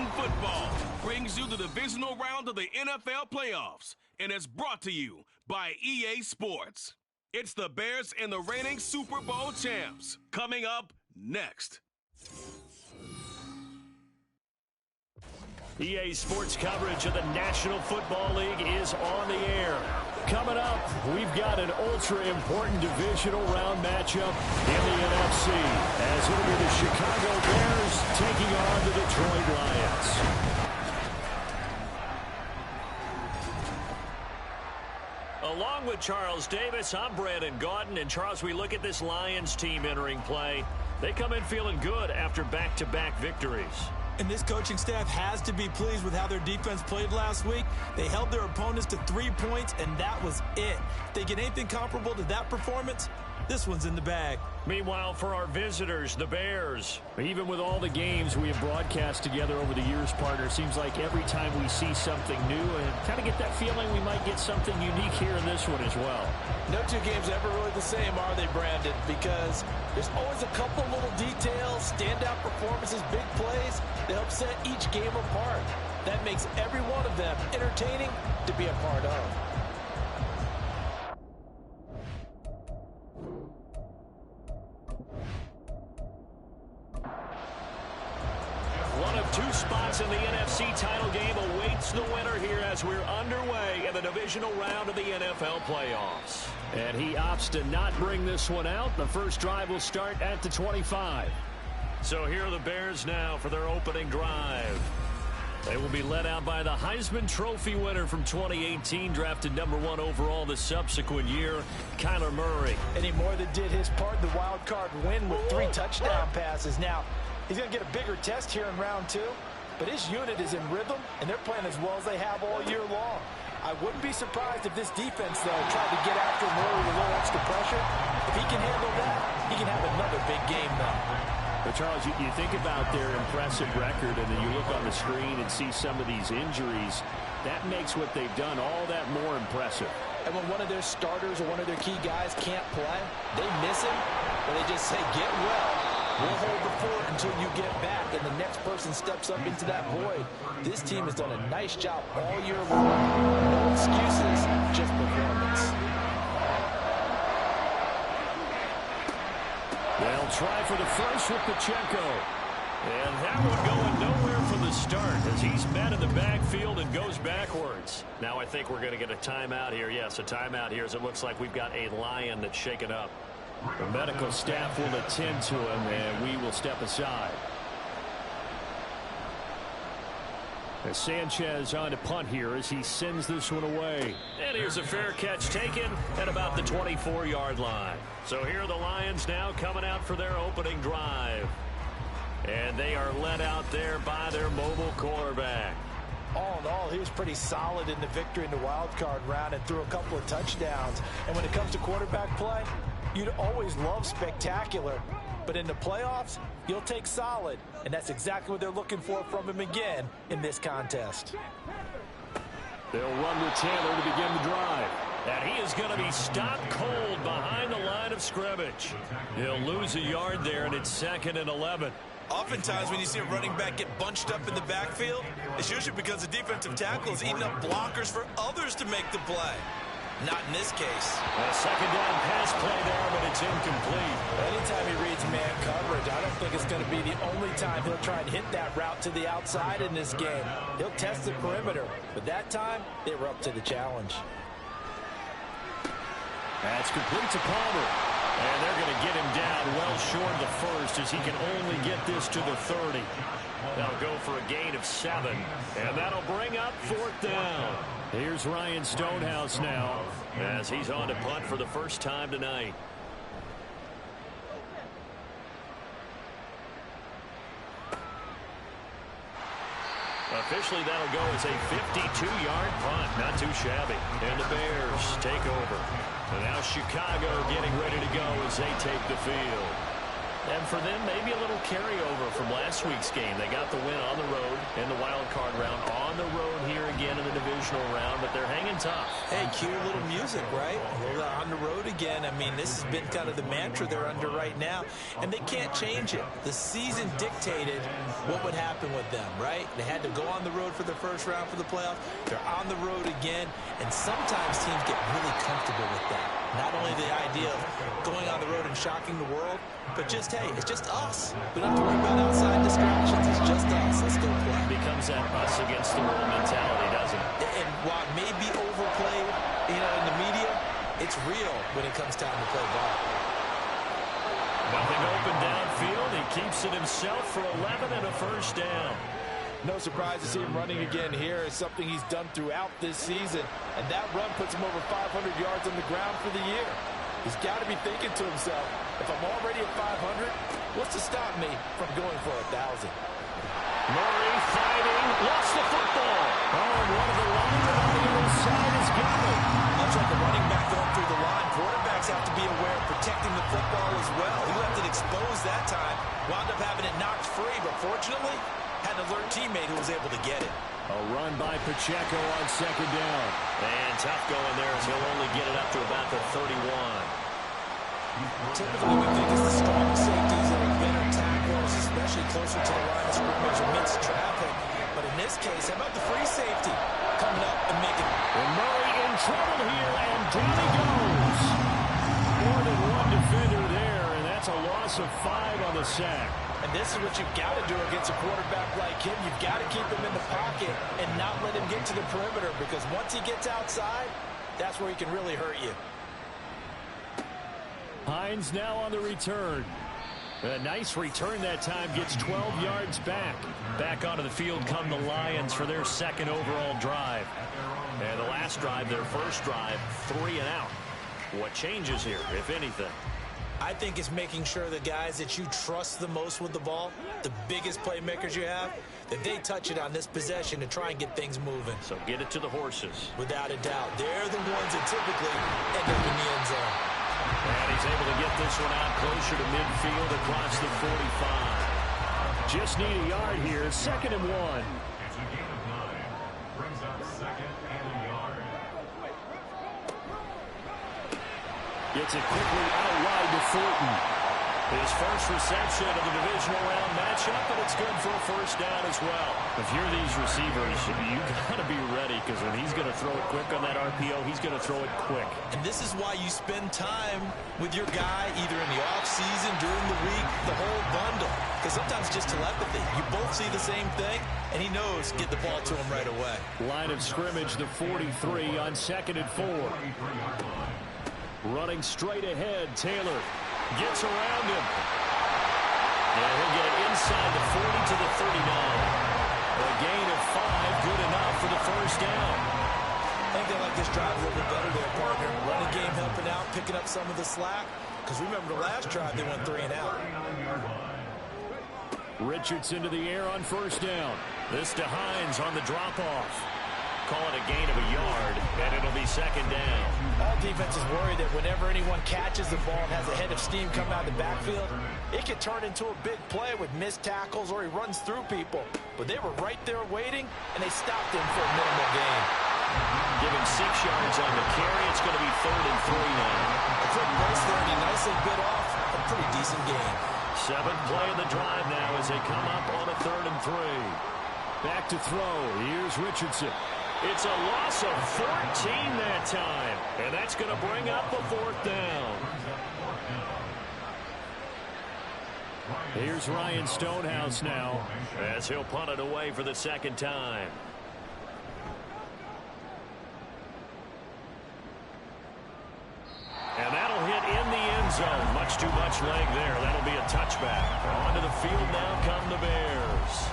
Madden Football brings you the divisional round of the NFL playoffs, and it's brought to you by EA Sports. It's the Bears and the reigning Super Bowl champs. Coming up next. EA Sports coverage of the National Football League is on the air. Coming up, we've got an ultra-important divisional round matchup in the NFC, as it'll be the Chicago Bears taking on the Detroit Lions. Along with Charles Davis, I'm Brandon Gaudin. And Charles, we look at this Lions team entering play. They come in feeling good after back-to-back victories. And this coaching staff has to be pleased with how their defense played last week. They held their opponents to 3 points, and that was it. If they get anything comparable to that performance, this one's in the bag. Meanwhile, for our visitors, the Bears, even with all the games we have broadcast together over the years, partner, seems like every time we see something new, and kind of get that feeling we might get something unique here in this one as well. No two games ever really the same, are they, Brandon? Because there's always a couple little details, standout performances, big plays that help set each game apart. That makes every one of them entertaining to be a part of. One of 2 spots in the NFC title game awaits the winner here as we're underway in the divisional round of the NFL playoffs. And he opts to not bring this one out. The first drive will start at the 25. So here are the Bears now for their opening drive. They will be led out by the Heisman Trophy winner from 2018, drafted #1 overall the subsequent year, Kyler Murray. And he more than did his part in the wild card win with 3 touchdown passes. Now, he's going to get a bigger test here in round 2, but his unit is in rhythm, and they're playing as well as they have all year long. I wouldn't be surprised if this defense, though, tried to get after Murray with a little extra pressure. If he can handle that, he can have another big game, though. But, Charles, you think about their impressive record, and then you look on the screen and see some of these injuries. That makes what they've done all that more impressive. And when one of their starters or one of their key guys can't play, they miss him, or they just say, get well. We'll hold the fort until you get back, and the next person steps up into that void. This team has done a nice job all year long. No excuses, just performance. They'll try for the first with Pacheco. And that one going nowhere from the start as he's met in the backfield and goes backwards. Now I think we're going to get a timeout here. Yes, a timeout here as it looks like we've got a Lion that's shaken up. The medical staff will attend to him, and we will step aside. As Sanchez on to punt here as he sends this one away. And here's a fair catch taken at about the 24-yard line. So here are the Lions now coming out for their opening drive. And they are led out there by their mobile quarterback. All in all, he was pretty solid in the victory in the wild card round and threw a couple of touchdowns. And when it comes to quarterback play, you'd always love spectacular. But in the playoffs, you'll take solid. And that's exactly what they're looking for from him again in this contest. They'll run with Taylor to begin the drive. And he is going to be stopped cold behind the line of scrimmage. He'll lose a yard there, and it's 2nd and 11. Oftentimes when you see a running back get bunched up in the backfield, it's usually because the defensive tackle is eating up blockers for others to make the play. Not in this case. A second down pass play there, but it's incomplete. Anytime he reads man coverage, I don't think it's going to be the only time he'll try and hit that route to the outside in this game. He'll test the perimeter, but that time they were up to the challenge. That's complete to Palmer. And they're going to get him down well short of the first as he can only get this to the 30. That'll go for a gain of 7. And that'll bring up 4th down. Here's Ryan Stonehouse now as he's on to punt for the first time tonight. Officially, that'll go as a 52-yard punt. Not too shabby. And the Bears take over. And now Chicago getting ready to go as they take the field. And for them, maybe a little carryover from last week's game. They got the win on the road in the wild card round, on the road here again in the divisional round, but they're hanging tough. Hey, cue a little music, right? Well, on the road again. I mean, this has been kind of the mantra they're under right now, and they can't change it. The season dictated what would happen with them, right? They had to go on the road for the first round for the playoffs. They're on the road again, and sometimes teams get really comfortable with that. Not only the idea of going on the road and shocking the world, but just, hey, it's just us. We don't have to worry about outside distractions. It's just us. Let's go play. Becomes that us against the world mentality, doesn't it? And while it may be overplayed, in the media, it's real when it comes time to play ball. Nothing open downfield. He keeps it himself for 11 and a first down. No surprise to see him running again here. It's something he's done throughout this season. And that run puts him over 500 yards on the ground for the year. He's got to be thinking to himself, if I'm already at 500, what's to stop me from going for 1,000? Murray fighting, lost the football. Oh, and one of the linemen on the other side is gone. Much like a running back going through the line, quarterbacks have to be aware of protecting the football as well. He left it exposed that time, wound up having it knocked free, but fortunately, had an alert teammate who was able to get it. A run by Pacheco on second down. And tough going there as he'll only get it up to about the 31. Typically, we think it's the strong safeties that are better tacklers, especially closer to the line of scrimmage amidst traffic. But in this case, how about the free safety coming up and making it? And Murray in trouble here, and down he goes. More than one defender there, and that's a loss of 5 on the sack. And this is what you've got to do against a quarterback like him. You've got to keep him in the pocket and not let him get to the perimeter, because once he gets outside, that's where he can really hurt you. Hines now on the return. A nice return that time, gets 12 yards back. Back onto the field come the Lions for their second overall drive. And the last drive, their first drive, 3 and out. What changes here, if anything? I think it's making sure the guys that you trust the most with the ball, the biggest playmakers you have, that they touch it on this possession to try and get things moving. So get it to the horses. Without a doubt. They're the ones that typically end up in the end zone. And he's able to get this one out closer to midfield across the 45. Just need a yard here, 2nd and 1. Gets it quickly out wide to Fulton. His first reception of the divisional round matchup, and it's good for a first down as well. If you're these receivers, you got to be ready, because when he's going to throw it quick on that RPO, he's going to throw it quick. And this is why you spend time with your guy, either in the offseason, during the week, the whole bundle. Because sometimes it's just telepathy. You both see the same thing, and he knows get the ball to him right away. Line of scrimmage, the 43 on 2nd and 4. Running straight ahead, Taylor gets around him. And he'll get it inside the 40 to the 39. A gain of 5, good enough for the first down. I think they like this drive a little bit better there, partner. Running game helping out, picking up some of the slack. Because remember the last drive, they went 3 and out. Richardson to the air on first down. This to Hines on the drop-off. Call it a gain of a yard, and it'll be 2nd down. All defenses worry that whenever anyone catches the ball and has a head of steam coming out of the backfield, it could turn into a big play with missed tackles or he runs through people. But they were right there waiting, and they stopped him for a minimal gain. Give him 6 yards on the carry. It's going to be 3rd and 3 now. A quick burst there, and he nicely bit off a pretty decent gain. 7th play of the drive now as they come up on a 3rd and 3. Back to throw. Here's Richardson. It's a loss of 14 that time, and that's going to bring up a 4th down. Here's Ryan Stonehouse now as he'll punt it away for the 2nd time. And that'll hit in the end zone. Much too much leg there. That'll be a touchback. Onto the field now come the Bears.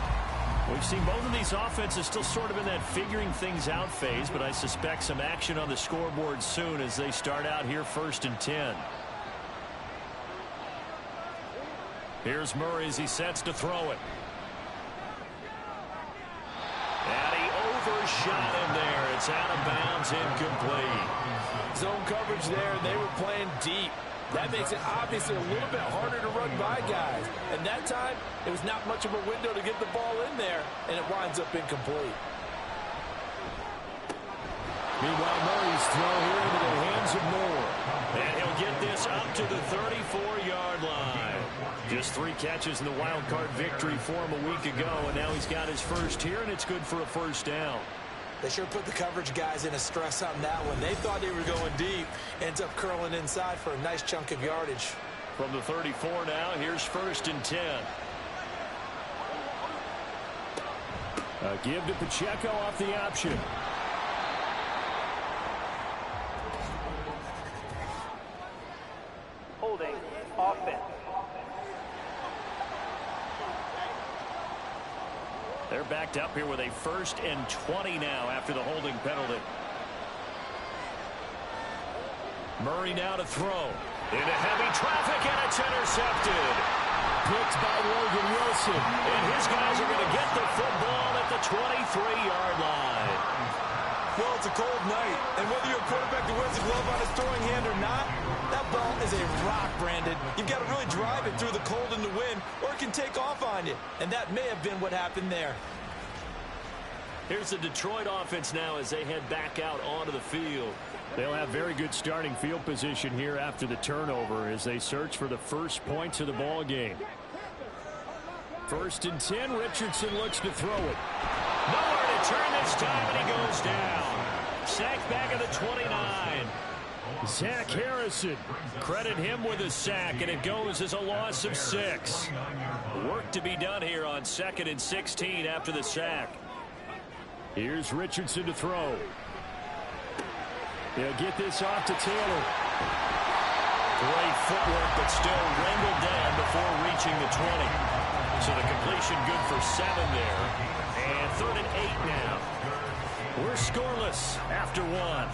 We've seen both of these offenses still sort of in that figuring things out phase, but I suspect some action on the scoreboard soon as they start out here 1st and 10. Here's Murray as he sets to throw it. And he overshot him there. It's out of bounds, incomplete. Zone coverage there, and they were playing deep. That makes it obviously a little bit harder to run by guys. And that time, it was not much of a window to get the ball in there, and it winds up incomplete. Meanwhile, Murray's throw here into the hands of Moore. And he'll get this up to the 34-yard line. Just 3 catches in the wild card victory for him a week ago, and now he's got his first here, and it's good for a first down. They sure put the coverage guys in a stress on that one. They thought they were going deep. Ends up curling inside for a nice chunk of yardage. From the 34 now, here's 1st and 10. A give to Pacheco off the option. Holding offense. They're backed up here with a 1st and 20 now after the holding penalty. Murray now to throw. Into heavy traffic, and it's intercepted. Picked by Logan Wilson. And his guys are going to get the football at the 23-yard line. Well, it's a cold night, and whether you're a quarterback that wears a glove on his throwing hand or not, that ball is a rock, Brandon. You've got to really drive it through the cold and the wind, or it can take off on you, and that may have been what happened there. Here's the Detroit offense now as they head back out onto the field. They'll have very good starting field position here after the turnover as they search for the first points of the ball game. 1st and 10, Richardson looks to throw it. Nowhere to turn this time, and he goes down. Sacked back at the 29. Zach Harrison, credit him with a sack, and it goes as a loss of 6. Work to be done here on 2nd and 16 after the sack. Here's Richardson to throw. They'll get this off to Taylor. Great footwork, but still wrangled down before reaching the 20. So the completion good for 7 there. And 3rd and 8 now. We're scoreless after 1.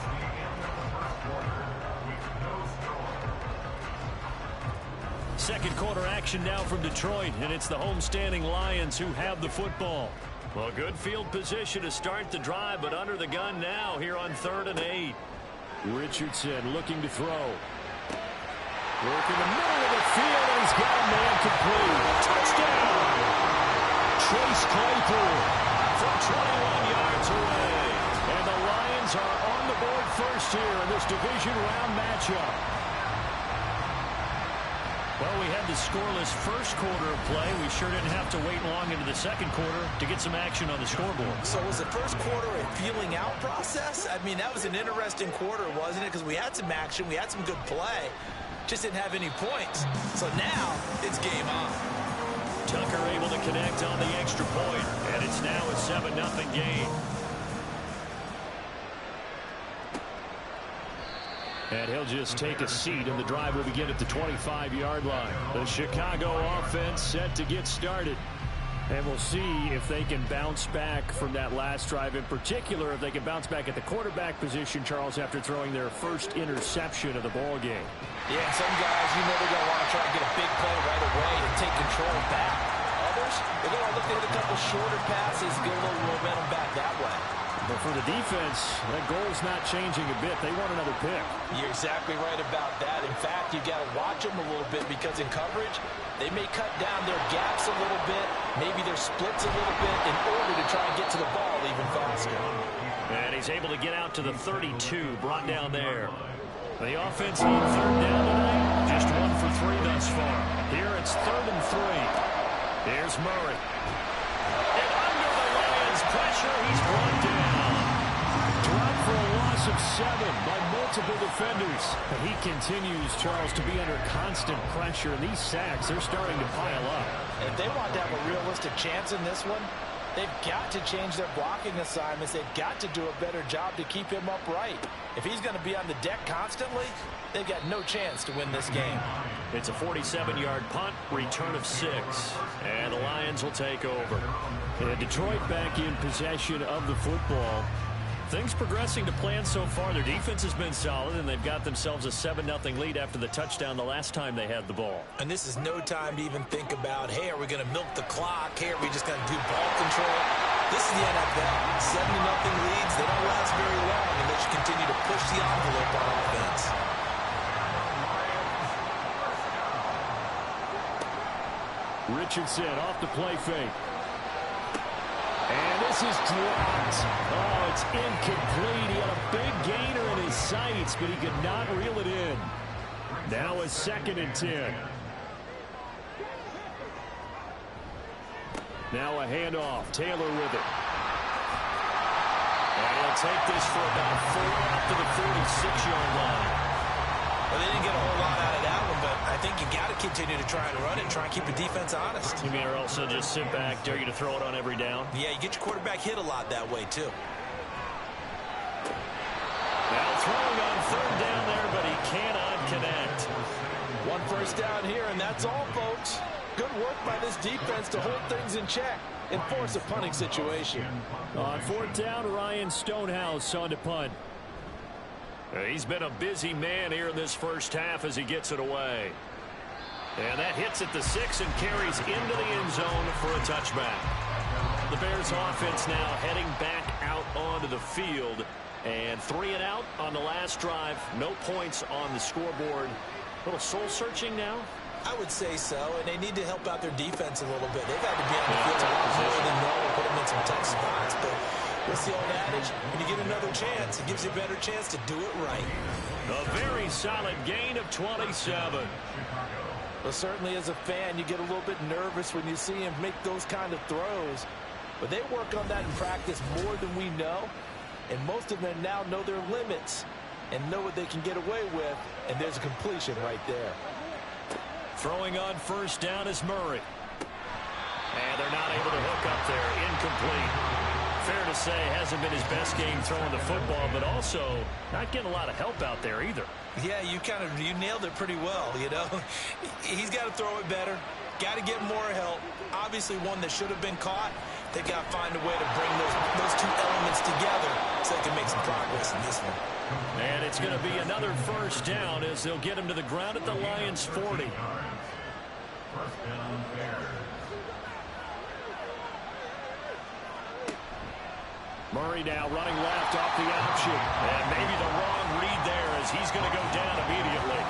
Second quarter action now from Detroit, and it's the homestanding Lions who have the football. Well, good field position to start the drive, but under the gun now here on 3rd and 8. Richardson looking to throw. Work in the middle of the field, and he's got a man complete. Touchdown! Chase Claypool from 21 yards away. And the Lions are on the board first here in this division round matchup. Well, we had the scoreless first quarter of play. We sure didn't have to wait long into the second quarter to get some action on the scoreboard. So was the first quarter a feeling out process? I mean, that was an interesting quarter, wasn't it? Because we had some action, we had some good play, just didn't have any points. So now it's game on. Tucker able to connect on the extra point, and it's now a 7-0 game. And he'll just take a seat, and the drive will begin at the 25-yard line. The Chicago offense set to get started. And we'll see if they can bounce back from that last drive. In particular, if they can bounce back at the quarterback position, Charles, after throwing their first interception of the ball game. Yeah, some guys, you know they're going to want to try and get a big play right away to take control back. Others, they're going to look at a couple shorter passes, get a little momentum back that way. But for the defense, that goal's not changing a bit. They want another pick. You're exactly right about that. In fact, you got to watch them a little bit because in coverage, they may cut down their gaps a little bit, maybe their splits a little bit in order to try and get to the ball even faster. And he's able to get out to the 32, brought down there. The offense on 3rd down tonight, just 1 for 3 thus far. Here it's 3rd and 3. Here's Murray. And under the Lions' pressure, he's brought down. Dropped for a loss of 7 by multiple defenders. And he continues, Charles, to be under constant pressure. And these sacks, they're starting to pile up. If they want to have a realistic chance in this one, they've got to change their blocking assignments. They've got to do a better job to keep him upright. If he's going to be on the deck constantly, they've got no chance to win this game. It's a 47-yard punt, return of 6. And the Lions will take over. And Detroit back in possession of the football. Things progressing to plan so far. Their defense has been solid, and they've got themselves a 7-0 lead after the touchdown the last time they had the ball. And this is no time to even think about, hey, are we going to milk the clock? Hey, are we just going to do ball control? This is the NFL. 7-0 leads, they don't last very long unless you continue to push the envelope on offense. Richardson off the play fake. And this is dropped. Oh, it's incomplete. He had a big gainer in his sights, but he could not reel it in. Now a 2nd and 10. Now a handoff. Taylor with it. And he'll take this for about 4 up to the 46-yard line. Well, they didn't get a whole lot out of that one, but I think you got to continue to try and run it, try and keep the defense honest. You mean or also just sit back, dare you to throw it on every down? Yeah, you get your quarterback hit a lot that way, too. Now throwing on 3rd down there, but he cannot connect. 1 first down here, and that's all, folks. Good work by this defense to hold things in check and force a punting situation. On 4th down, Ryan Stonehouse on to punt. He's been a busy man here in this first half as he gets it away. And that hits at the 6 and carries into the end zone for a touchback. The Bears offense now heading back out onto the field. And 3 and out on the last drive. No points on the scoreboard. A little soul-searching now. I would say so, and they need to help out their defense a little bit. They've had to be on the field a lot more than normal, put them in some tough spots. But what's the old adage? When you get another chance, it gives you a better chance to do it right. A very solid gain of 27. Well, certainly as a fan, you get a little bit nervous when you see him make those kind of throws. But they work on that in practice more than we know. And most of them now know their limits and know what they can get away with. And there's a completion right there. Throwing on 1st down is Murray. And they're not able to hook up there. Incomplete. Fair to say, hasn't been his best game throwing the football, but also not getting a lot of help out there either. Yeah, you nailed it pretty well, you know. He's got to throw it better. Got to get more help. Obviously one that should have been caught. They got to find a way to bring those 2 elements together so they can make some progress in this one. And it's going to be another 1st down as they'll get him to the ground at the Lions' 40. Murray now running left off the option. And maybe the wrong read there as he's going to go down immediately.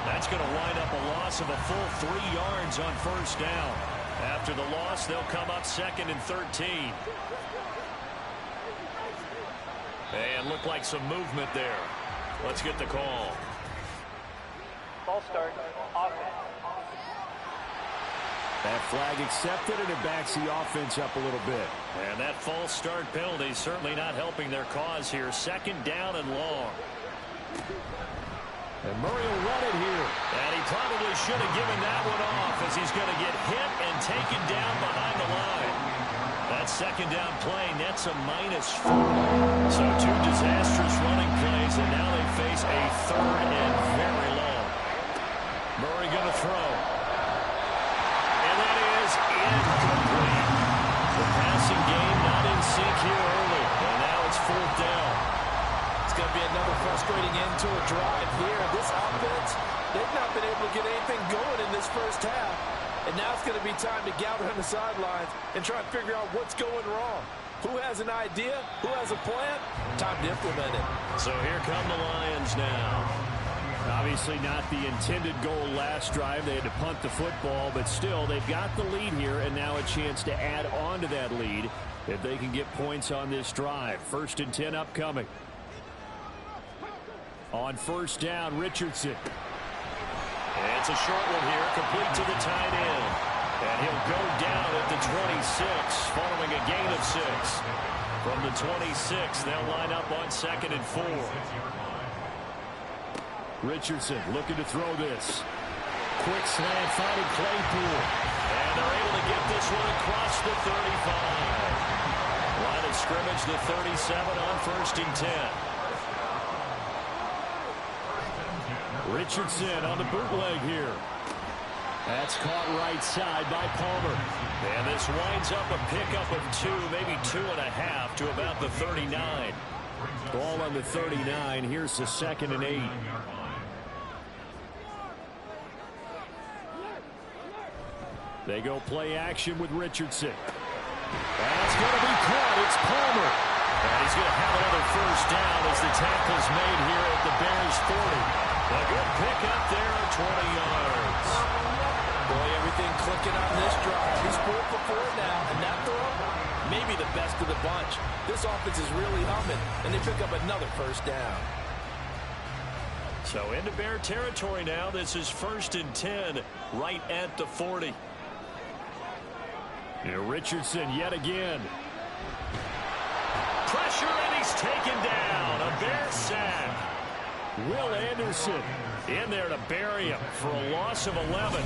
That's going to wind up a loss of a full 3 yards on 1st down. After the loss, they'll come up 2nd and 13. And look like some movement there. Let's get the call. False start. Offense. That flag accepted, and it backs the offense up a little bit. And that false start penalty certainly not helping their cause here. 2nd down and long. And Murray will run it here. And he probably should have given that one off as he's going to get hit and taken down behind the line. That 2nd down play nets a -4. So 2 disastrous running plays, and now they face a 3rd and very long. Murray going to throw. And that is incomplete. The passing game not in sync here early. And now it's 4th down. It's going to be another frustrating end to a drive here. This offense, they've not been able to get anything going in this first half. And now it's going to be time to gather on the sidelines and try and figure out what's going wrong. Who has an idea? Who has a plan? Time to implement it. So here come the Lions now. Obviously not the intended goal last drive. They had to punt the football, but still they've got the lead here and now a chance to add on to that lead if they can get points on this drive. 1st and 10 upcoming. On 1st down, Richardson. And it's a short one here, complete to the tight end. And he'll go down at the 26, following a gain of 6. From the 26, they'll line up on 2nd and 4. Richardson looking to throw this. Quick slant, finding Claypool. And they're able to get this one across the 35. Line of scrimmage, the 37 on 1st and 10. Richardson on the bootleg here. That's caught right side by Palmer. And this winds up a pickup of 2, maybe 2.5 to about the 39. Ball on the 39. Here's the 2nd and 8. They go play action with Richardson. That's going to be caught. It's Palmer. And he's going to have another 1st down as the tackle's made here at the Bears' 40. A good pickup there at 20 yards. Boy, everything clicking on this drive. He's 4 for 4 now, and that throw, maybe the best of the bunch. This offense is really humming, and they pick up another first down. So into Bear territory now. This is 1st and 10 right at the 40. Here Richardson yet again. Pressure, and he's taken down. A Bear sack. Will Anderson in there to bury him for a loss of 11.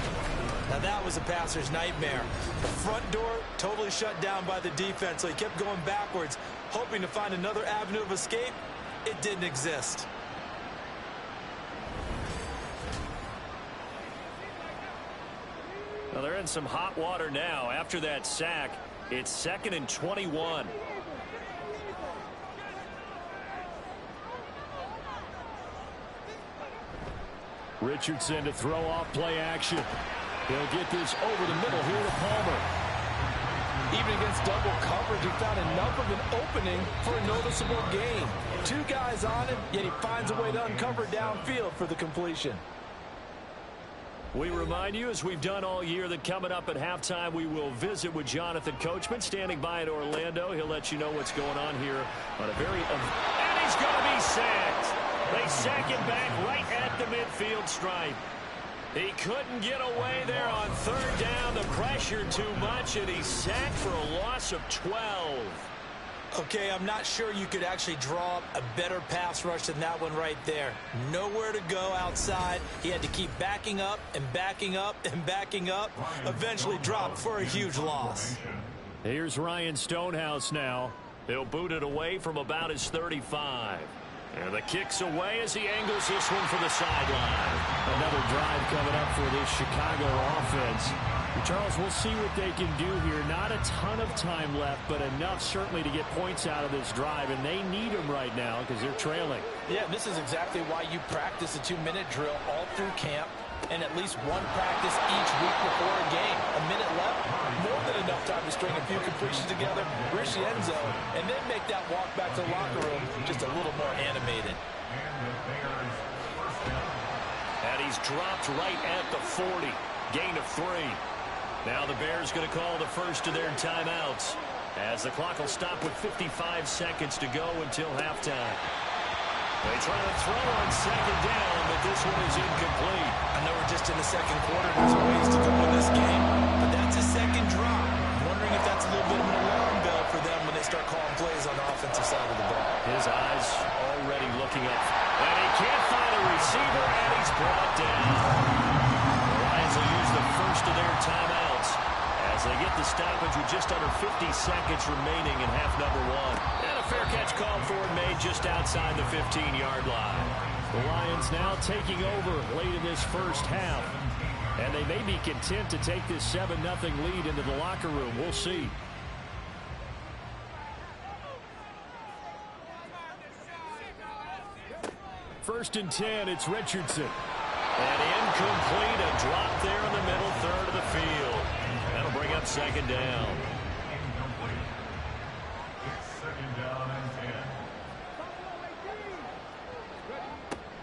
Now that was a passer's nightmare. The front door totally shut down by the defense, so he kept going backwards, hoping to find another avenue of escape. It didn't exist. Well, they're in some hot water now. After that sack, it's 2nd and 21. Richardson to throw off play action. He'll get this over the middle here to Palmer. Even against double coverage, he found enough of an opening for a noticeable gain. 2 guys on him, yet he finds a way to uncover downfield for the completion. We remind you, as we've done all year, that coming up at halftime, we will visit with Jonathan Coachman, standing by in Orlando. He'll let you know what's going on here on a very... And he's going to be sacked. They sack him back right at the midfield stripe. He couldn't get away there on 3rd down. The pressure too much, and he's sacked for a loss of 12. Okay, I'm not sure you could actually draw up a better pass rush than that one right there. Nowhere to go outside. He had to keep backing up and backing up and backing up. Eventually dropped for a huge loss. Here's Ryan Stonehouse now. He'll boot it away from about his 35. And the kick's away as he angles this one for the sideline. Another drive coming up for this Chicago offense. Charles, we'll see what they can do here. Not a ton of time left, but enough certainly to get points out of this drive, and they need them right now because they're trailing. Yeah, this is exactly why you practice a 2-minute drill all through camp and at least one practice each week before a game. A minute left, more than enough time to string a few completions together, reach the end zone, and then make that walk back to the locker room just a little more animated. And he's dropped right at the 40. Gain of 3. Now the Bears going to call the first of their timeouts as the clock will stop with 55 seconds to go until halftime. They try to throw on 2nd down, but this one is incomplete. I know we're just in the 2nd quarter. There's a ways to go in this game, but that's a 2nd drop. I'm wondering if that's a little bit of an alarm bell for them when they start calling plays on the offensive side of the ball. His eyes already looking up. And he can't find a receiver, and he's brought down. The Lions will use the first of their timeouts as they get the stoppage with just under 50 seconds remaining in half number 1. And a fair catch called for and made just outside the 15-yard line. The Lions now taking over late in this first half. And they may be content to take this 7-0 lead into the locker room. We'll see. First and 10, it's Richardson. And incomplete, a drop there in the middle third of the field. That'll bring up 2nd down.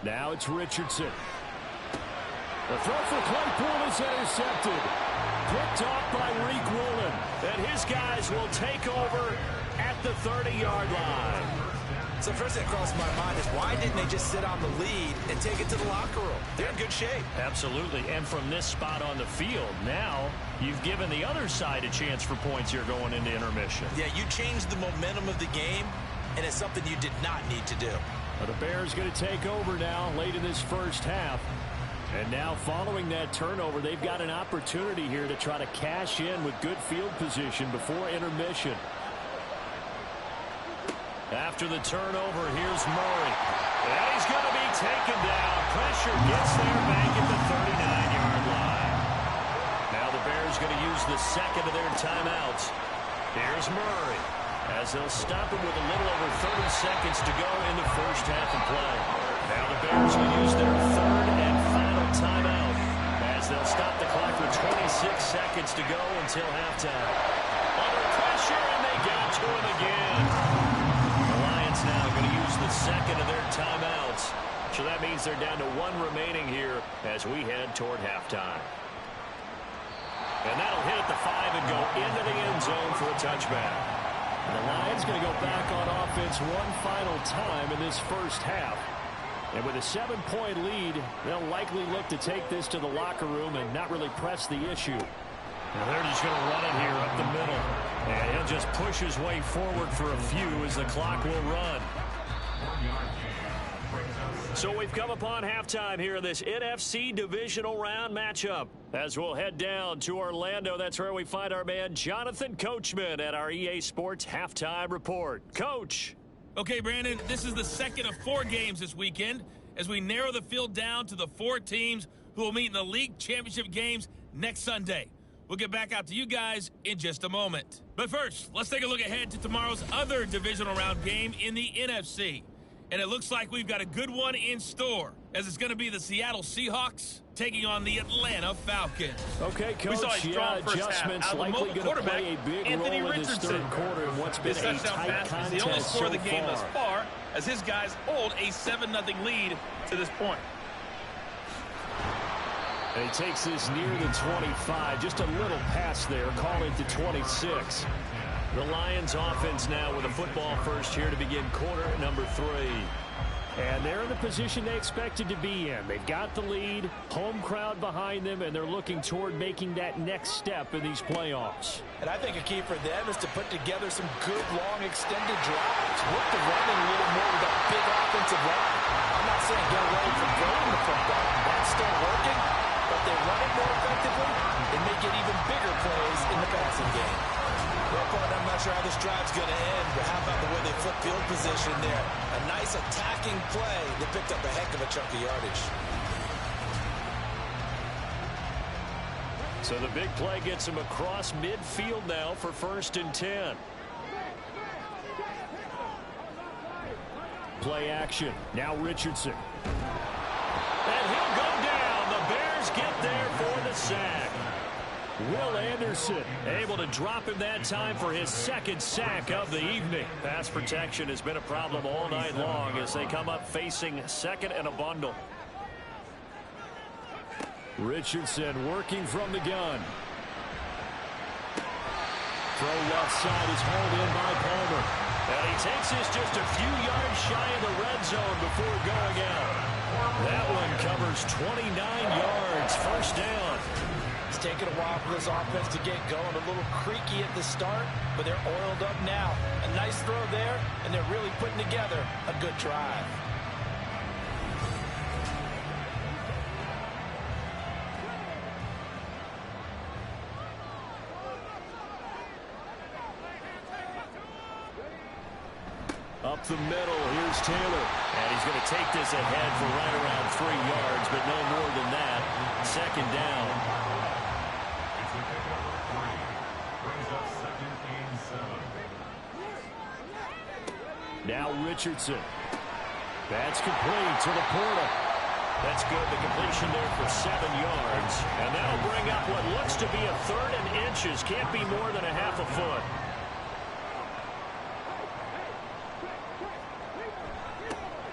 Now it's Richardson. The throw for Claypool is intercepted. Picked off by Reek Woolen. And his guys will take over at the 30-yard line. So first thing that crossed my mind is why didn't they just sit on the lead and take it to the locker room? They're in good shape. Absolutely. And from this spot on the field, now you've given the other side a chance for points here going into intermission. Yeah, you changed the momentum of the game, and it's something you did not need to do. Well, the Bears going to take over now late in this first half. And now following that turnover, they've got an opportunity here to try to cash in with good field position before intermission. After the turnover, here's Murray. And he's going to be taken down. Pressure gets there back at the 39-yard line. Now the Bears going to use the 2nd of their timeouts. Here's Murray as they'll stop him with a little over 30 seconds to go in the first half of play. Now the Bears will use their 3rd and final timeout as they'll stop the clock with 26 seconds to go until halftime. Under pressure, and they got to him again. Now going to use the 2nd of their timeouts. So that means they're down to 1 remaining here as we head toward halftime. And that'll hit at the 5 and go into the end zone for a touchback. And the Lions going to go back on offense one final time in this first half. And with a 7-point lead, they'll likely look to take this to the locker room and not really press the issue. Well, they're just going to run it here up the middle. And he'll just push his way forward for a few as the clock will run. So we've come upon halftime here in this NFC divisional round matchup. As we'll head down to Orlando, that's where we find our man Jonathan Coachman at our EA Sports Halftime Report. Coach. Okay, Brandon, this is the second of 4 games this weekend as we narrow the field down to the 4 teams who will meet in the league championship games next Sunday. We'll get back out to you guys in just a moment. But first, let's take a look ahead to tomorrow's other divisional round game in the NFC. And it looks like we've got a good one in store, as it's going to be the Seattle Seahawks taking on the Atlanta Falcons. Okay, Coach, adjustments likely going to play a big role in this third quarter in what's been a tight contest the only score of the game thus far. far, as his guys hold a 7-0 lead to this point. And he takes this near the 25, just a little pass there, call it the 26. The Lions offense now with a football first here to begin quarter number 3. And they're in the position they expected to be in. They've got the lead, home crowd behind them, and they're looking toward making that next step in these playoffs. And I think a key for them is to put together some good, long, extended drives. Work the running a little more with a big offensive line. I'm not saying get away from throwing the football. That's still working, but they run it more effectively and make it even bigger plays in the passing game. I'm not sure how this drive's going to end, but how about the way they flip field position there? A nice attacking play. They picked up a heck of a chunk of yardage. So the big play gets him across midfield now for 1st and 10. Play action. Now Richardson. And he'll go down. The Bears get there for the sack. Will Anderson able to drop him that time for his 2nd sack of the evening. Pass protection has been a problem all night long as they come up facing 2nd and a bundle. Richardson working from the gun. Throw left side is hauled in by Palmer. And he takes this just a few yards shy of the red zone before going out. That one covers 29 yards. 1st down. It's taken a while for this offense to get going. A little creaky at the start, but they're oiled up now. A nice throw there, and they're really putting together a good drive. Up the middle, here's Taylor. And he's going to take this ahead for right around 3 yards, but no more than that. 2nd down. Now Richardson. That's complete to the Porter. That's good. The completion there for 7 yards. And that'll bring up what looks to be a 3rd and inches. Can't be more than a half a foot.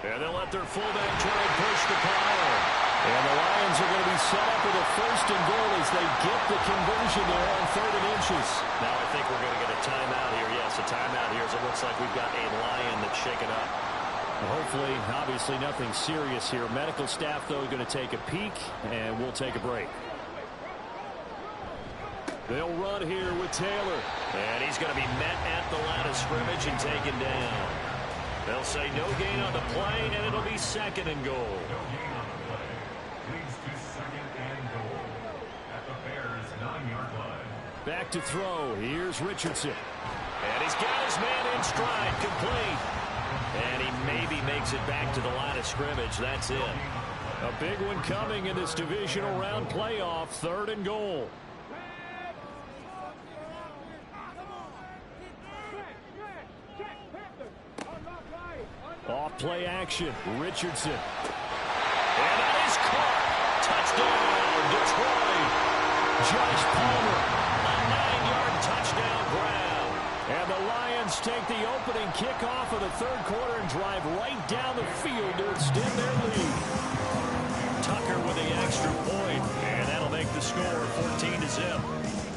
And they'll let their fullback try and push the power. And the Lions are going to be set up with a 1st and goal as they get the conversion there on 3rd and inches. Now I think we're going to get a timeout here. Yes, a timeout here as it looks like we've got a Lion that's shaken up. Well, hopefully, obviously nothing serious here. Medical staff, though, going to take a peek, and we'll take a break. They'll run here with Taylor. And he's going to be met at the line of scrimmage and taken down. They'll say no gain on the play, and it'll be 2nd and goal. Back to throw. Here's Richardson. And he's got his man in stride, complete. And he maybe makes it back to the line of scrimmage. That's it. A big one coming in this divisional round playoff. 3rd and goal. Off play action. Richardson. And that is caught. Touchdown, Detroit. Josh Palmer. A 9-yard touchdown grab. And the Lions take the opening kickoff of the 3rd quarter and drive right down the field to extend their lead. Tucker with the extra point, and that'll make the score 14-0.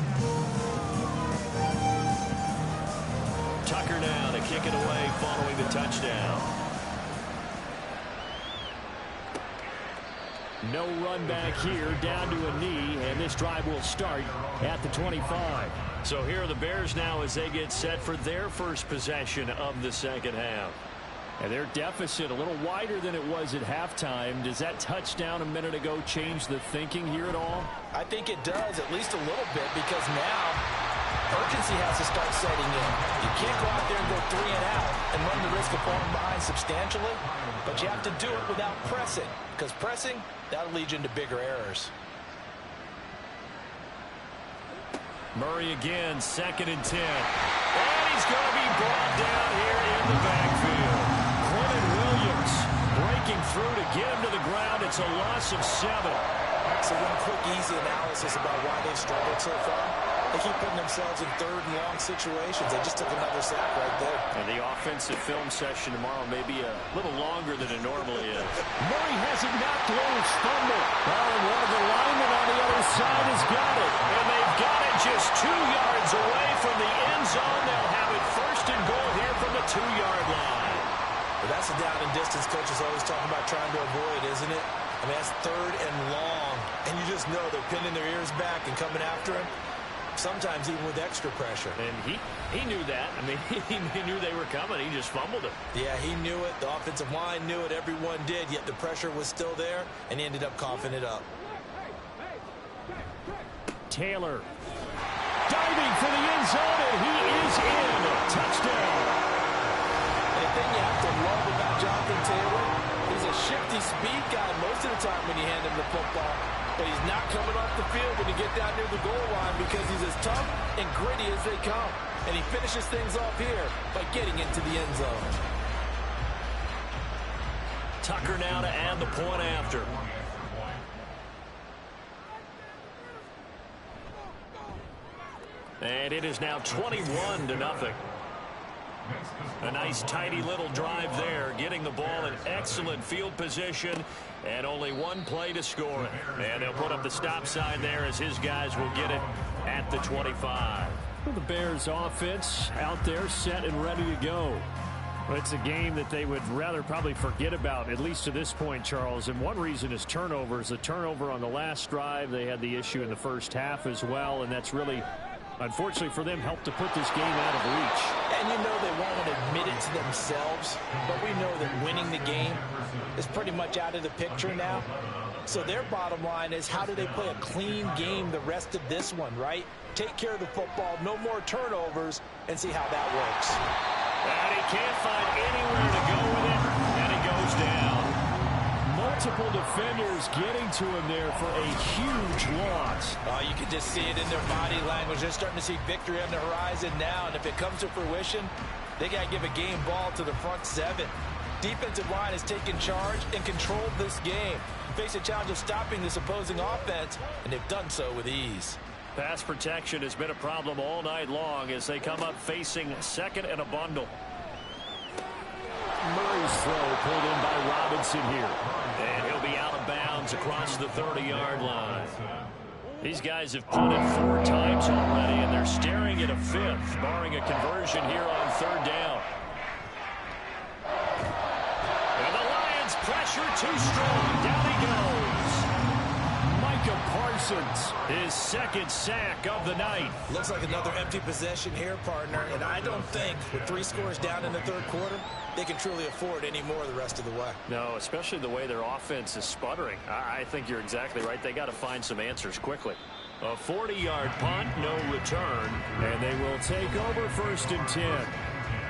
kick it away following the touchdown. No run back here, down to a knee, and this drive will start at the 25. So here are the Bears now as they get set for their first possession of the second half. And their deficit a little wider than it was at halftime. Does that touchdown a minute ago change the thinking here at all? I think it does, at least a little bit, because now urgency has to start setting in. You can't go out there and go 3 and out and run the risk of falling behind substantially, but you have to do it without pressing, because pressing, that'll lead you into bigger errors. Murray again, 2nd and 10. And he's going to be brought down here in the backfield. Quentin Williams breaking through to get him to the ground. It's a loss of 7. So one quick, easy analysis about why they've struggled so far. They keep putting themselves in 3rd and long situations. They just took another sack right there. And the offensive film session tomorrow may be a little longer than it normally is. Murray has it knocked loose. Fumble. Oh, and one of the linemen on the other side has got it. And they've got it just 2 yards away from the end zone. They'll have it 1st and goal here from the 2-yard line. But that's the down and distance coaches always talking about trying to avoid, isn't it? I mean, that's 3rd and long. And you just know they're pinning their ears back and coming after him. Sometimes even with extra pressure. And he knew that. I mean, he knew they were coming. He just fumbled it. Yeah, he knew it. The offensive line knew it. Everyone did. Yet the pressure was still there, and he ended up coughing it up. Taylor diving for the end zone, and he is in. Touchdown. And the thing you have to love about Jonathan Taylor, he's a shifty speed guy most of the time when you hand him the football. But he's not coming off the field when you get down near the goal line because he's as tough and gritty as they come. And he finishes things off here by getting into the end zone. Tucker now to add the point after. And it is now 21-0. A nice tidy little drive there, getting the ball in excellent field position, and only one play to score it. And they'll put up the stop sign there as his guys will get it at the 25. Well, the Bears offense out there set and ready to go. Well, it's a game that they would rather probably forget about, at least to this point, Charles. And one reason is turnovers. The turnover on the last drive, they had the issue in the first half as well, and that's really, unfortunately for them, helped to put this game out of reach. And you know they won't admit it to themselves, but we know that winning the game is pretty much out of the picture now. So their bottom line is, how do they play a clean game the rest of this one, right? Take care of the football, no more turnovers, and see how that works. And he can't find anywhere to go with it, and he goes down. Multiple defenders getting to him there for a huge loss. You can just see it in their body language. They're starting to see victory on the horizon now, and if it comes to fruition, they got to give a game ball to the front 7. Defensive line has taken charge and controlled this game. Face a challenge of stopping this opposing offense, and they've done so with ease. Pass protection has been a problem all night long as they come up facing 2nd and a bundle. Murray's throw pulled in by Robinson here. And he'll be out of bounds across the 30-yard line. These guys have punted 4 times already, and they're staring at a 5th, barring a conversion here on 3rd down. And the Lions pressure too strong. Down he goes. Micah Parsons, his 2nd sack of the night. Looks like another empty possession here, partner, and I don't think with 3 scores down in the 3rd quarter, they can truly afford any more the rest of the way. No, especially the way their offense is sputtering. I think you're exactly right. They got to find some answers quickly. A 40-yard punt, no return. And they will take over 1st and 10.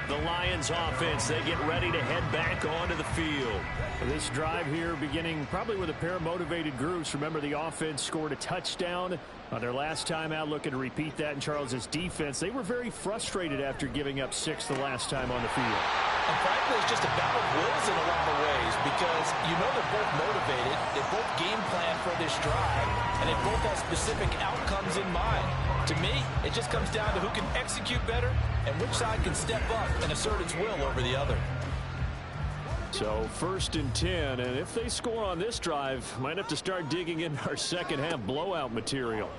The Lions offense, they get ready to head back onto the field. This drive here beginning probably with a pair of motivated groups. Remember, the offense scored a touchdown on their last time out, looking to repeat that in Charles's defense. They were very frustrated after giving up 6 the last time on the field. And frankly, it's just a battle of wills in a lot of ways because you know they're both motivated, they both game plan for this drive, and they both have specific outcomes in mind. To me, it just comes down to who can execute better and which side can step up and assert its will over the other. So 1st and 10, and if they score on this drive, might have to start digging in our second half blowout material.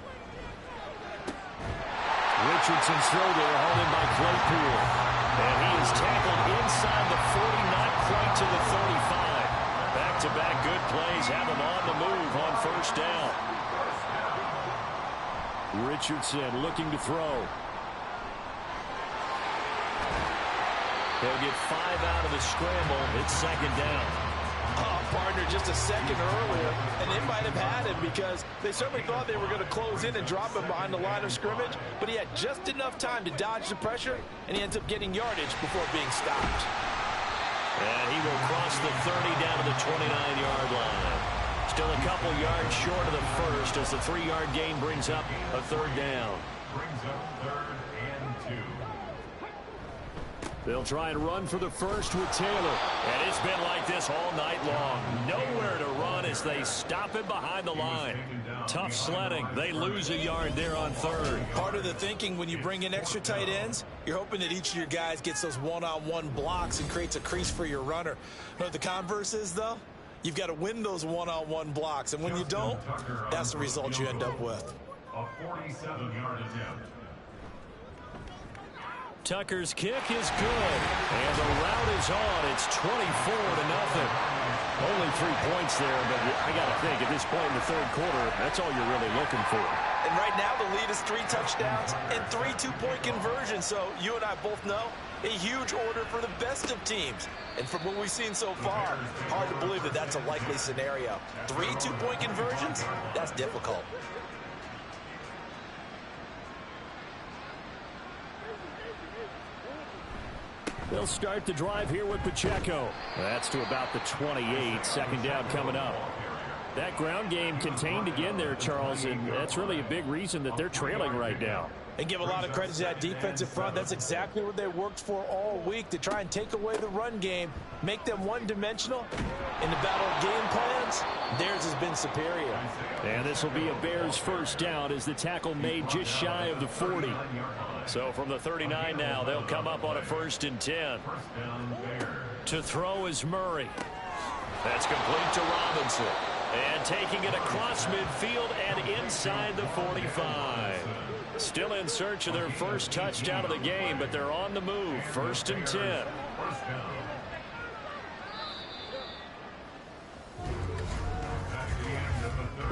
Richardson's throw there, hauled in by Claypool. And he is tackled inside the 40, not quite to the 35. Back-to-back good plays have him on the move on first down. Richardson looking to throw. He'll get 5 out of the scramble. It's second down. Oh, partner, just a second earlier, and they might have had him because they certainly thought they were going to close in and drop him behind the line of scrimmage, but he had just enough time to dodge the pressure, and he ends up getting yardage before being stopped. And he will cross the 30 down to the 29-yard line. Still a couple yards short of the first as the 3-yard gain brings up a third down. Brings up 3rd and 2. They'll try and run for the first with Taylor. And it's been like this all night long. Nowhere to run as they stop him behind the line. Tough sledding. They lose a yard there on third. Part of the thinking when you bring in extra tight ends, you're hoping that each of your guys gets those one-on-one blocks and creates a crease for your runner. You know what the converse is, though? You've got to win those one-on-one blocks, and when you don't, that's the result you end up with. A 47-yard attempt. Tucker's kick is good. And the route is on. It's 24-0. Only 3 points there, but I got to think at this point in the third quarter, that's all you're really looking for. And right now the lead is 3 touchdowns and 3 two-point conversions. So you and I both know a huge order for the best of teams. And from what we've seen so far, hard to believe that that's a likely scenario. 3 two-point conversions? That's difficult. They'll start the drive here with Pacheco. That's to about the 28. Second down coming up. That ground game contained again there, Charles, and that's really a big reason that they're trailing right now. And give a lot of credit to that defensive front. That's exactly what they worked for all week, to try and take away the run game, make them one-dimensional. In the battle of game plans, theirs has been superior. And this will be a Bears first down as the tackle made just shy of the 40. So from the 39 now, they'll come up on a 1st and 10. To throw is Murray. That's complete to Robinson. And taking it across midfield and inside the 45. Still in search of their first touchdown of the game, but they're on the move. 1st and 10.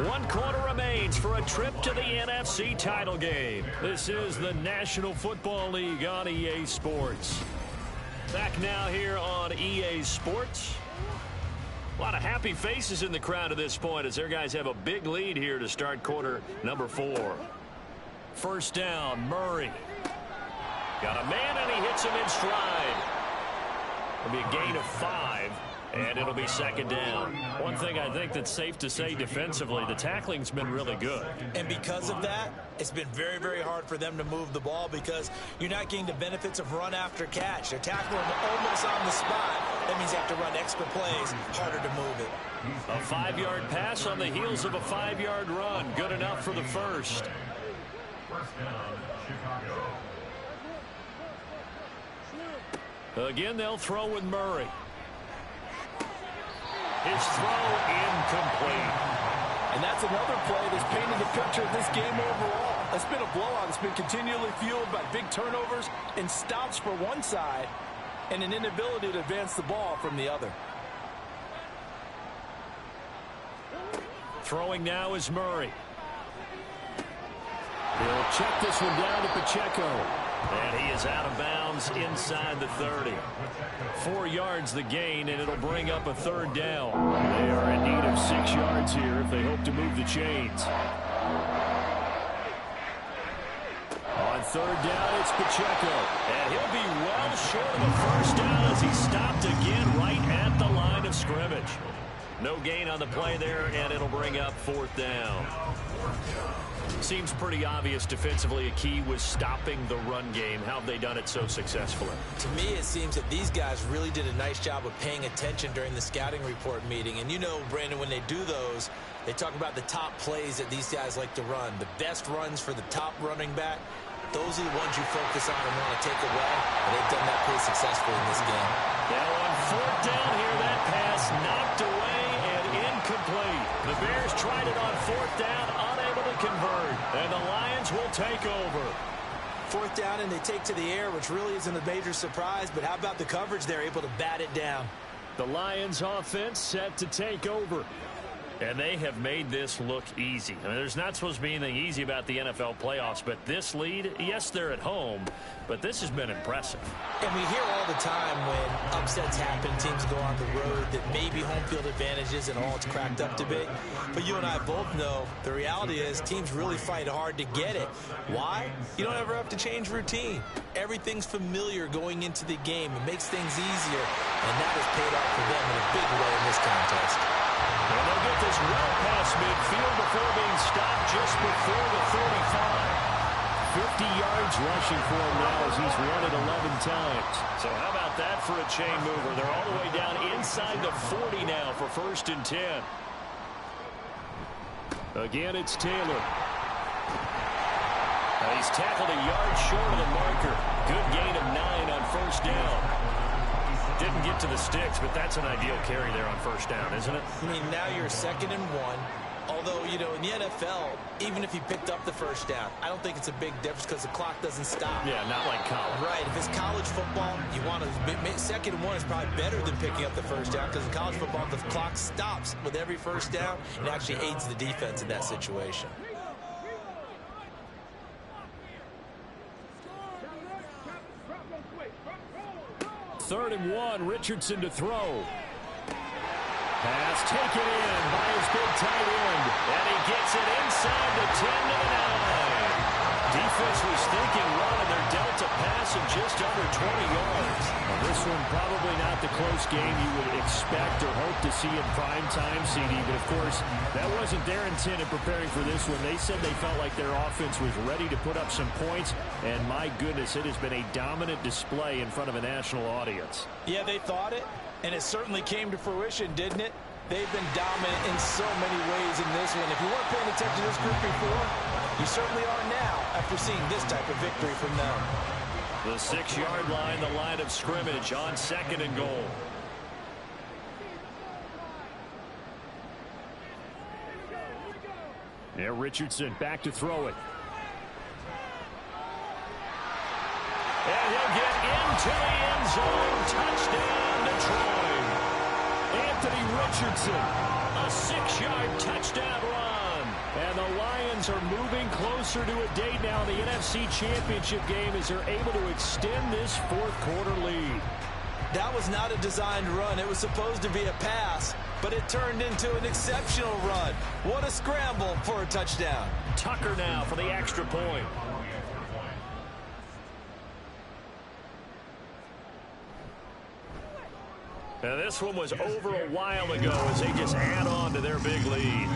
One quarter remains for a trip to the NFC title game. This is the National Football League on EA Sports. Back now here on EA Sports. A lot of happy faces in the crowd at this point as their guys have a big lead here to start quarter number 4. First down, Murray. Got a man and he hits him in stride. It'll be a gain of 5. And it'll be second down. One thing I think that's safe to say defensively, the tackling's been really good. And because of that, it's been very, very hard for them to move the ball because you're not getting the benefits of run after catch. They're tackling almost on the spot. That means you have to run extra plays, harder to move it. A 5-yard pass on the heels of a 5-yard run. Good enough for the first. First down, Chicago. Again, they'll throw with Murray. His throw incomplete. And that's another play that's painted the picture of this game overall. It's been a blowout. It's been continually fueled by big turnovers and stops for one side and an inability to advance the ball from the other. Throwing now is Murray. He'll check this one down to Pacheco. And he is out of bounds inside the 30. 4 yards the gain, and it'll bring up a third down. They are in need of 6 yards here if they hope to move the chains. On third down, it's Pacheco. And he'll be well short of a first down as he stopped again right at the line of scrimmage. No gain on the play there, and it'll bring up 4th down. Seems pretty obvious defensively a key was stopping the run game. How have they done it so successfully? To me, it seems that these guys really did a nice job of paying attention during the scouting report meeting. And you know, Brandon, when they do those, they talk about the top plays that these guys like to run. The best runs for the top running back, those are the ones you focus on and want to take away. And they've done that pretty successfully in this game. Now on 4th down here, that pass knocked away and incomplete. The Bears tried it on 4th down, unable to convert. And the Lions will take over. 4th down and they take to the air, which really isn't a major surprise, but how about the coverage? They're able to bat it down. The Lions offense set to take over. And they have made this look easy. I mean, there's not supposed to be anything easy about the NFL playoffs, but this lead, yes, they're at home, but this has been impressive. And we hear all the time when upsets happen, teams go on the road, that maybe home field advantage isn't all it's cracked up to be. But you and I both know the reality is teams really fight hard to get it. Why? You don't ever have to change routine. Everything's familiar going into the game. It makes things easier, and that has paid off for them in a big way in this contest. And they'll get this well past midfield before being stopped just before the 35. 50 yards rushing for him now as he's run it 11 times. So how about that for a chain mover? They're all the way down inside the 40 now for 1st and 10. Again, it's Taylor. He's tackled a yard short of the marker. Good gain of 9 on 1st down. Didn't get to the sticks, but that's an ideal carry there on 1st down, isn't it? I mean, now you're 2nd and 1. Although, you know, in the NFL, even if he picked up the 1st down, I don't think it's a big difference because the clock doesn't stop. Yeah, not like college. Right. If it's college football, you want to 2nd and 1 is probably better than picking up the 1st down because in college football, the clock stops with every 1st down. It actually aids the defense in that situation. Third and 1, Richardson to throw. Pass taken in by his big tight end. And he gets it inside the 10 to the 9. Defense was thinking run, and they're dealt a pass of just under 20 yards. Well, this one probably not the close game you would expect or hope to see in prime time, CD. But, of course, that wasn't their intent in preparing for this one. They said they felt like their offense was ready to put up some points. And, my goodness, it has been a dominant display in front of a national audience. Yeah, they thought it, and it certainly came to fruition, didn't it? They've been dominant in so many ways in this one. If you weren't paying attention to this group before, you certainly are now after seeing this type of victory from them. The 6-yard line, the line of scrimmage on 2nd and goal. Yeah, Richardson back to throw it. And he'll get into the end zone. Touchdown, Detroit. Anthony Richardson. A 6-yard touchdown run. And the Lions are moving closer to a date now in the NFC Championship game as they're able to extend this 4th quarter lead. That was not a designed run. It was supposed to be a pass, but it turned into an exceptional run. What a scramble for a touchdown. Tucker now for the extra point. Now this one was over a while ago as they just add on to their big lead.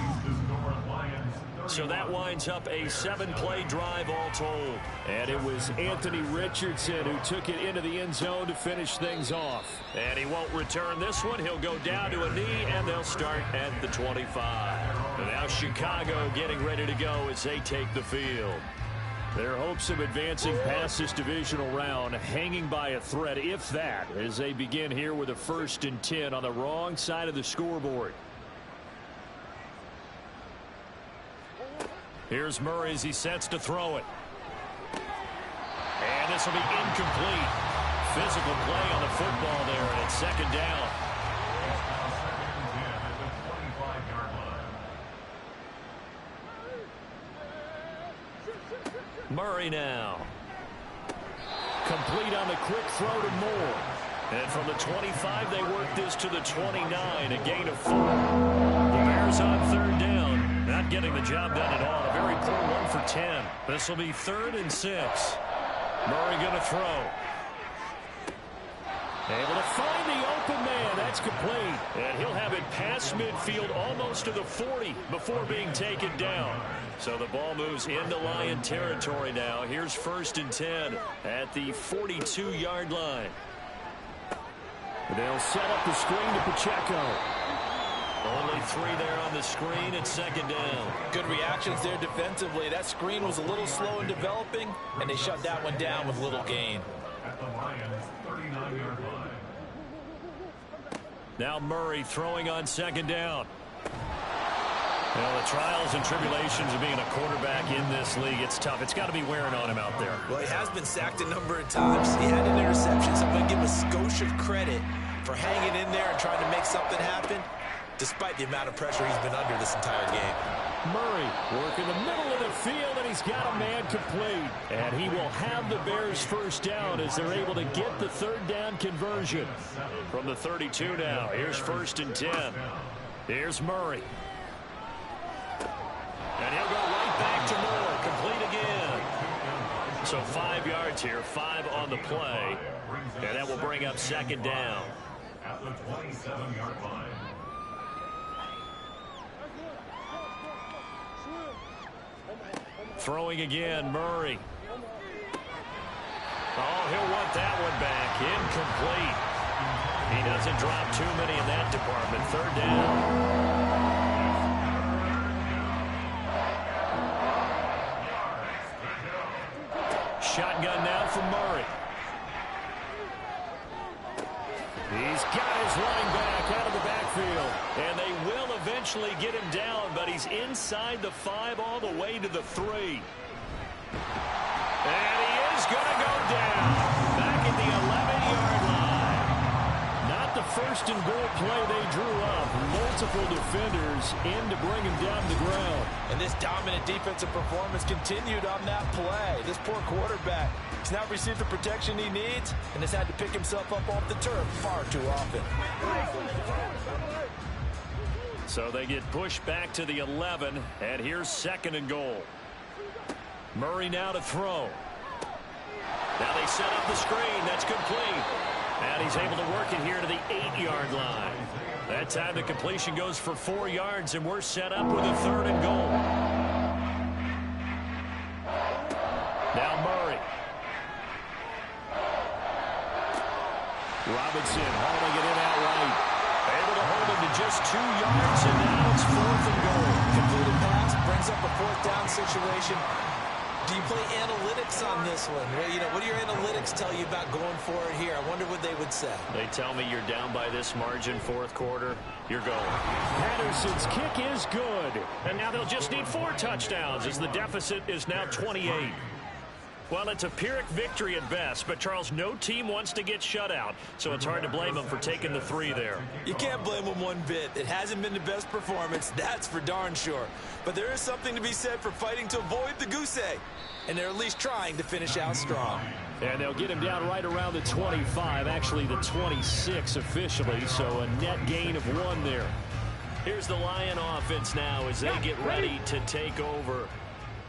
So that winds up a 7-play drive all told. And it was Anthony Richardson who took it into the end zone to finish things off. And he won't return this one. He'll go down to a knee, and they'll start at the 25. And now Chicago getting ready to go as they take the field. Their hopes of advancing past this divisional round hanging by a thread, if that, as they begin here with a 1st and 10 on the wrong side of the scoreboard. Here's Murray as he sets to throw it. And this will be incomplete. Physical play on the football there, and it's 2nd down. Murray now. Complete on the quick throw to Moore. And from the 25, they work this to the 29, a gain of 4. The Bears on 3rd down. Not getting the job done at all. A very poor 1 for 10. This will be 3rd and 6. Murray going to throw. Able to find the open man. That's complete. And he'll have it past midfield almost to the 40 before being taken down. So the ball moves into Lion territory now. Here's 1st and 10 at the 42-yard line. They'll set up the screen to Pacheco. Only 3 there on the screen at 2nd down. Good reactions there defensively. That screen was a little slow in developing, and they shut that one down with little gain. At the Lions' 39-yard line. Now Murray throwing on 2nd down. Well, the trials and tribulations of being a quarterback in this league, it's tough. It's got to be wearing on him out there. Well, he has been sacked a number of times. He had an interception, so I'm going to give him a skosh of credit for hanging in there and trying to make something happen, despite the amount of pressure he's been under this entire game. Murray working the middle of the field, and he's got a man complete. And he will have the Bears first down as they're able to get the third down conversion. From the 32 now, here's 1st and 10. Here's Murray. And he'll go right back to Moore, complete again. So 5 yards here, 5 on the play, and that will bring up 2nd down. At the 27-yard line. Throwing again, Murray. Oh, he'll want that one back. Incomplete. He doesn't drop too many in that department. 3rd down. Shotgun now from Murray. He's got his line back out of the backfield. And they will eventually get him down, but he's inside the 5 all the way to the 3. And he is going to go down. Back at the 11-yard line. Not the first and goal play they drew up. Multiple defenders in to bring him down to the ground. And this dominant defensive performance continued on that play. This poor quarterback has now received the protection he needs and has had to pick himself up off the turf far too often. So they get pushed back to the 11, and here's 2nd and goal. Murray now to throw. Now they set up the screen. That's complete. And he's able to work it here to the 8-yard line. That time the completion goes for 4 yards, and we're set up with a 3rd and goal. Now Murray. Robinson hauling it in outright. Able to hold him to just 2 yards, and now it's 4th and goal. Completed pass brings up a 4th down situation. Do you play analytics on this one? Well, what do your analytics tell you about going for it here? I wonder what they would say. They tell me you're down by this margin, 4th quarter. You're going. Patterson's kick is good. And now they'll just need 4 touchdowns as the deficit is now 28. Well, it's a Pyrrhic victory at best, but, Charles, no team wants to get shut out, so it's hard to blame them for taking the 3 there. You can't blame them one bit. It hasn't been the best performance, that's for darn sure. But there is something to be said for fighting to avoid the goose egg, and they're at least trying to finish out strong. And they'll get him down right around the 25, actually the 26 officially, so a net gain of 1 there. Here's the Lion offense now as they get ready to take over.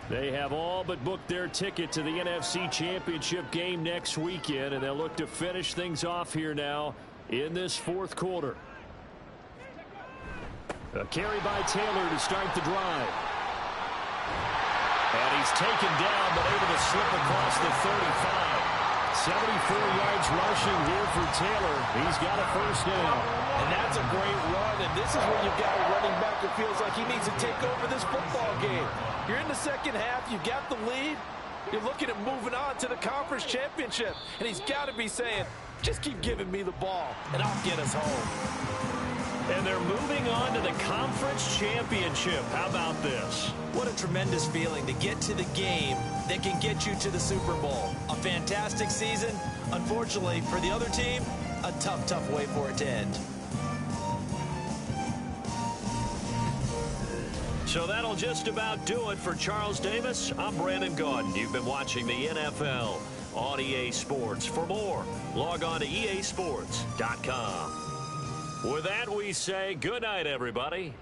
They have all but booked their ticket to the NFC Championship game next weekend, and they'll look to finish things off here now in this 4th quarter. A carry by Taylor to start the drive. And he's taken down, but able to slip across the 35. 74 yards rushing here for Taylor. He's got a 1st down. And that's a great run, and this is where you've got a running back who feels like he needs to take over this football game. You're in the 2nd half, you've got the lead, you're looking at moving on to the conference championship, and he's got to be saying, just keep giving me the ball, and I'll get us home. And they're moving on to the conference championship. How about this? What a tremendous feeling to get to the game that can get you to the Super Bowl. A fantastic season. Unfortunately, for the other team, a tough, tough way for it to end. So that'll just about do it for Charles Davis. I'm Brandon Gaudin. You've been watching the NFL on EA Sports. For more, log on to easports.com. With that, we say good night, everybody.